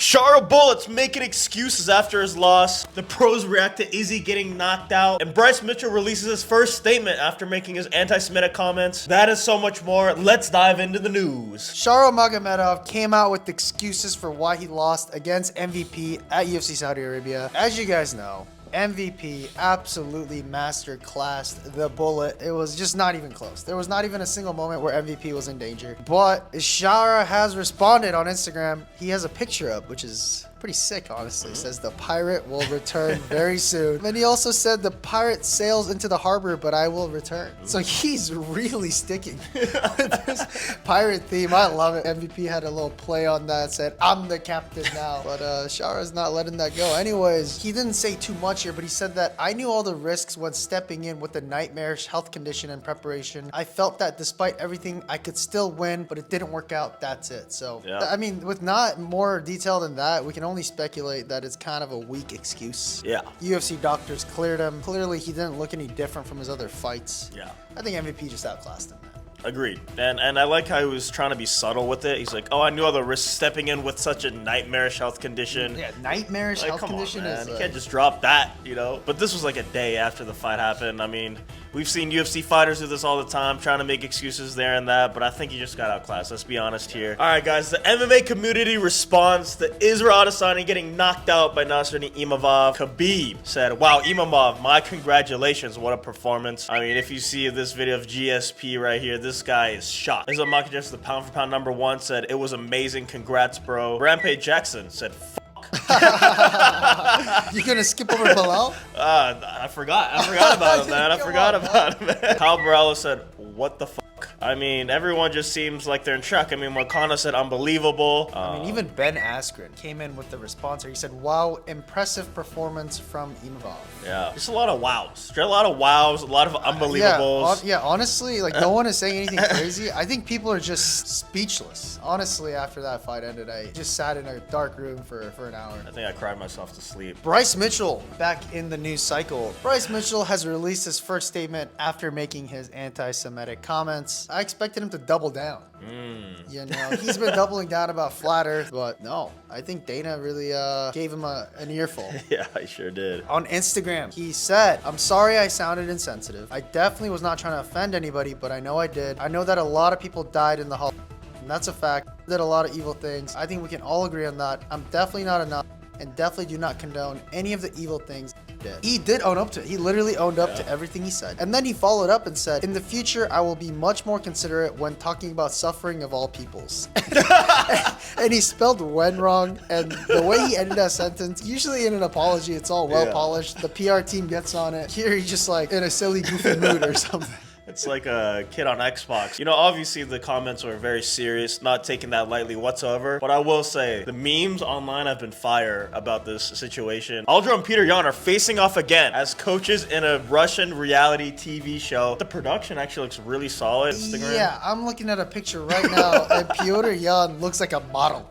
Shara Bullet's making excuses after his loss. The pros react to Izzy getting knocked out. And Bryce Mitchell releases his first statement after making his anti-Semitic comments. That and so much more. Let's dive into the news. Shara Magomedov came out with excuses for why he lost against MVP at UFC Saudi Arabia. As you guys know, MVP absolutely masterclassed the Bullet. It was just not even close. There was not even a single moment where MVP was in danger. But Shara has responded on Instagram. He has a picture up, which is pretty sick, honestly. It says the pirate will return very soon. And he also said the pirate sails into the harbor, but I will return. So he's really sticking with this pirate theme. I love it. MVP had a little play on that, said, I'm the captain now. But Shara's not letting that go. Anyways, he didn't say too much here, but he said that I knew all the risks when stepping in with the nightmarish health condition and preparation. I felt that despite everything, I could still win, but it didn't work out. That's it. So, yeah. I mean, with not more detail than that, we can only speculate that it's kind of a weak excuse. Yeah. UFC doctors cleared him. Clearly, he didn't look any different from his other fights. Yeah. I think MVP just outclassed him. Agreed. And I like how he was trying to be subtle with it. He's like, oh, I knew all the risks stepping in with such a nightmarish health condition. Yeah, nightmarish health condition is... You can't just drop that, you know? But this was like a day after the fight happened. I mean, we've seen UFC fighters do this all the time, trying to make excuses there and that, but I think he just got outclassed. Let's be honest here. All right, guys, the MMA community responds to Israel Adesanya getting knocked out by Nassourdine Imavov. Khabib said, wow, Imavov, my congratulations. What a performance. I mean, if you see this video of GSP right here, this guy is shot. Islam Makhachev, the pound for pound #1, said, it was amazing. Congrats, bro. Rampage Jackson said, You gonna skip over Bilal? I forgot about him, man. I forgot about him, man. Kyle Barella said, what the fuck? I mean, everyone just seems like they're in shock. I mean, Wakanda said unbelievable. I mean, even Ben Askren came in with the response here. He said, wow, impressive performance from Imavov. Yeah, just a lot of wows. A lot of wows, a lot of unbelievables. Yeah, honestly, like no one is saying anything crazy. I think people are just speechless. Honestly, after that fight ended, I just sat in a dark room for an hour. I think I cried myself to sleep. Bryce Mitchell back in the news cycle. Bryce Mitchell has released his first statement after making his anti-Semitic comments. I expected him to double down. You know, he's been doubling down about flat earth, but no, I think Dana really gave him an earful. Yeah, I sure did. On Instagram, he said, I'm sorry I sounded insensitive. I definitely was not trying to offend anybody, but I know I did. I know that a lot of people died in the Holocaust, and that's a fact. I did a lot of evil things. I think we can all agree on that. I'm definitely not enough and definitely do not condone any of the evil things he did own up to it. He literally owned up to everything he said. And then he followed up and said, in the future, I will be much more considerate when talking about suffering of all peoples. And he spelled when wrong. And the way he ended that sentence, usually in an apology, it's all well polished. The PR team gets on it. Here, he's just like in a silly, goofy mood or something. It's like a kid on Xbox. You know, obviously the comments were very serious, not taking that lightly whatsoever. But I will say, the memes online have been fire about this situation. Aljo and Petr Yan are facing off again as coaches in a Russian reality TV show. The production actually looks really solid. Instagram. Yeah, I'm looking at a picture right now, and Petr Yan looks like a model.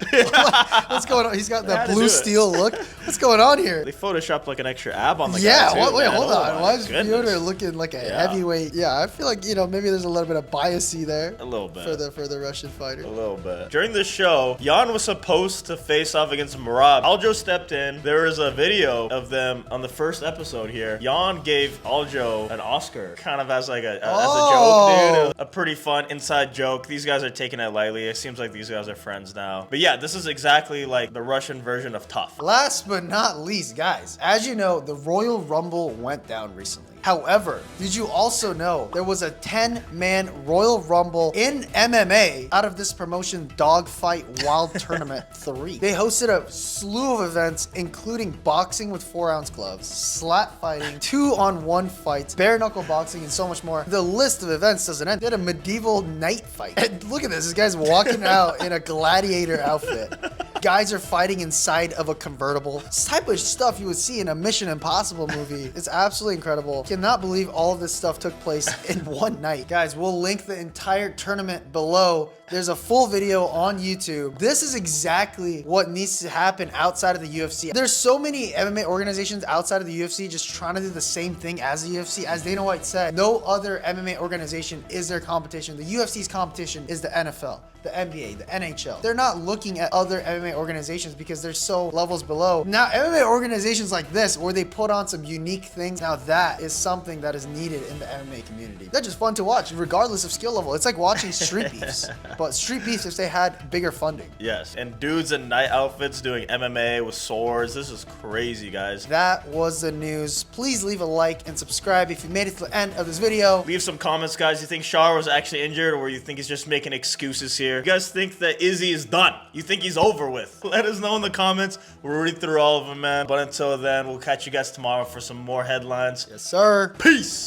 What's going on? He's got that blue steel look. What's going on here? They photoshopped like an extra ab on the guy, Yeah, too, wait, hold on. Oh, why is Petr looking like a heavyweight? Yeah, I feel like, you know, maybe there's a little bit of biasy there. A little bit. For the Russian fighter. A little bit. During the show, Yan was supposed to face off against Merab. Aljo stepped in. There was a video of them on the first episode here. Yan gave Aljo an Oscar, kind of as like as a joke, dude. A pretty fun inside joke. These guys are taking it lightly. It seems like these guys are friends now. But yeah, this is exactly like the Russian version of tough. Last but not least, guys, as you know, the Royal Rumble went down recently. However, did you also know there was a 10-man Royal Rumble in MMA out of this promotion Dogfight Wild Tournament 3? They hosted a slew of events, including boxing with 4-ounce gloves, slap fighting, 2-on-1 fights, bare knuckle boxing, and so much more. The list of events doesn't end. They had a medieval knight fight. And look at this. This guy's walking out in a gladiator outfit. Guys are fighting inside of a convertible. This type of stuff you would see in a Mission Impossible movie. It's absolutely incredible. Cannot believe all of this stuff took place in one night. Guys, we'll link the entire tournament below. There's a full video on YouTube. This is exactly what needs to happen outside of the UFC. There's so many MMA organizations outside of the UFC just trying to do the same thing as the UFC. As Dana White said, no other MMA organization is their competition. The UFC's competition is the NFL, the NBA, the NHL. They're not looking at other MMA MMA organizations because they're so levels below. Now, MMA organizations like this, where they put on some unique things, now that is something that is needed in the MMA community. They're just fun to watch, regardless of skill level. It's like watching street beefs, but street beefs if they had bigger funding. Yes, and dudes in night outfits doing MMA with swords. This is crazy, guys. That was the news. Please leave a like and subscribe if you made it to the end of this video. Leave some comments, guys. You think Shara was actually injured, or you think he's just making excuses here? You guys think that Izzy is done? You think he's over with? Let us know in the comments. We're reading through all of them, man. But until then, we'll catch you guys tomorrow for some more headlines. Yes, sir. Peace.